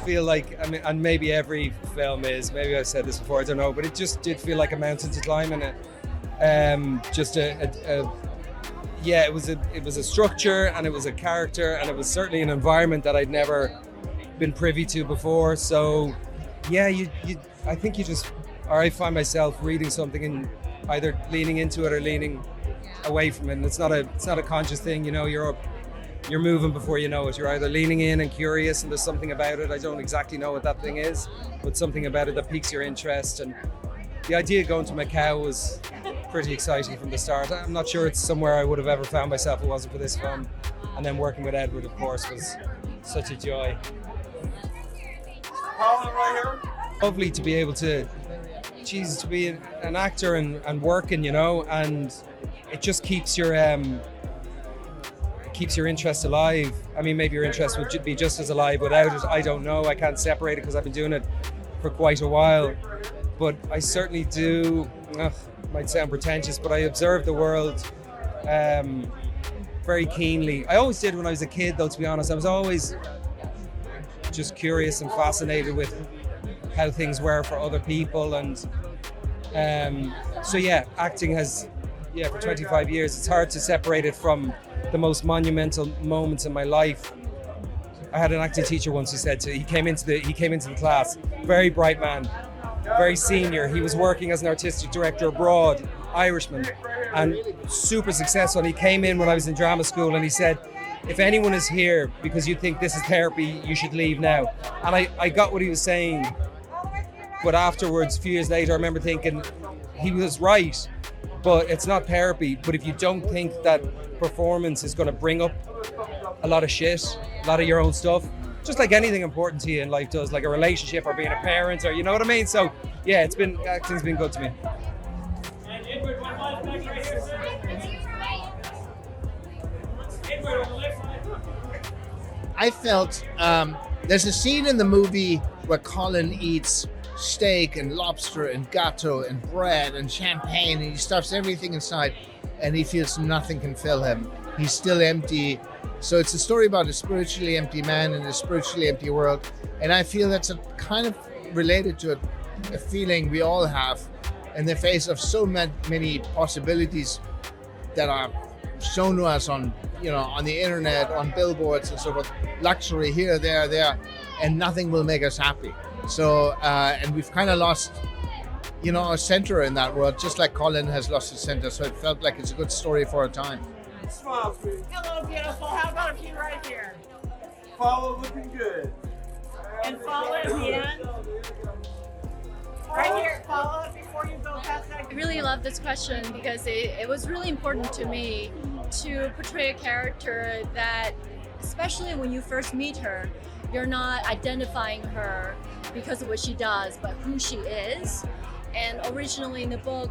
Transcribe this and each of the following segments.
Feel like, I mean, and maybe every film is, maybe I've said this before, I don't know, but it just did feel like a mountain to climb, and just yeah, it was a structure, and it was a character, and it was certainly an environment that I'd never been privy to before. So yeah, I think you just, or I find myself reading something and either leaning into it or leaning away from it. And it's not a conscious thing, you know. You're moving before you know it. You're either leaning in and curious, and there's something about it. I don't exactly know what that thing is, but something about it that piques your interest. And the idea of going to Macau was pretty exciting from the start. I'm not sure it's somewhere I would have ever found myself if it wasn't for this film. And then working with Edward, of course, was such a joy. Colin, right here. Lovely to be able to, to be an actor and working, you know, and it just keeps your interest alive. I mean, maybe your interest would be just as alive without it. I don't know. I can't separate it because I've been doing it for quite a while. But I certainly do, might sound pretentious, but I observe the world very keenly. I always did when I was a kid, though, to be honest. I was always just curious and fascinated with how things were for other people. And so yeah, acting has, for 25 years, it's hard to separate it from the most monumental moments in my life. I had an acting teacher once who said he came into the class, very bright man, very senior. He was working as an artistic director abroad, Irishman, and super successful. And he came in when I was in drama school, and he said, if anyone is here because you think this is therapy, you should leave now. And I got what he was saying, but afterwards, a few years later, I remember thinking he was right, but it's not therapy. But if you don't think that performance is going to bring up a lot of shit, a lot of your own stuff, just like anything important to you in life does, like a relationship or being a parent, or you know what I mean? So yeah, acting's been good to me. And Edward, one last back right here, sir. Edward, on the left side. I felt there's a scene in the movie where Colin eats steak and lobster and gateau and bread and champagne, and he stuffs everything inside, and he feels nothing can fill him. He's still empty. So it's a story about a spiritually empty man in a spiritually empty world, and I feel that's a kind of related to a feeling we all have in the face of so many possibilities that are shown to us on the internet, on billboards and so forth, luxury here, there, and nothing will make us happy. So, and we've kind of lost, a center in that world, just like Colin has lost his center. So it felt like it's a good story for a time. Smile, please. Hello, beautiful. How about a few right here? Follow, looking good. And follow at the end. Right here, follow it before you go past that. I really love this question because it was really important to me to portray a character that, especially when you first meet her, you're not identifying her because of what she does, but who she is. And originally in the book,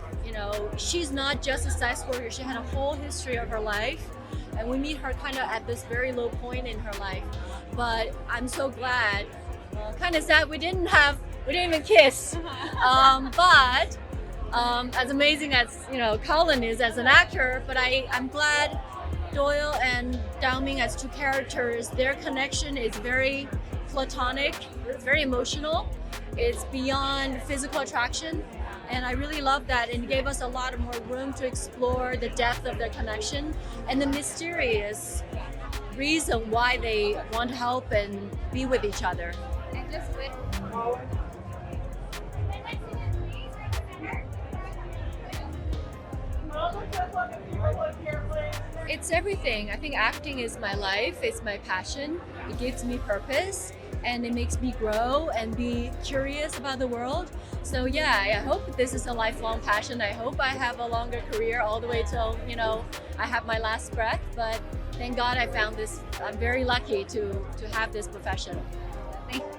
she's not just a sex worker. She had a whole history of her life, and we meet her kind of at this very low point in her life. But I'm so glad. Kind of sad we didn't even kiss. But as amazing as Colin is as an actor, but I'm glad Doyle and Dao Ming as two characters, their connection is very platonic. It's very emotional. It's beyond physical attraction, and I really love that, and it gave us a lot of more room to explore the depth of their connection and the mysterious reason why they want to help and be with each other. And just with It's everything. I think acting is my life, it's my passion. It gives me purpose, and it makes me grow and be curious about the world. So yeah, I hope this is a lifelong passion. I hope I have a longer career all the way till, I have my last breath. But thank God I found this. I'm very lucky to have this profession. Thank you.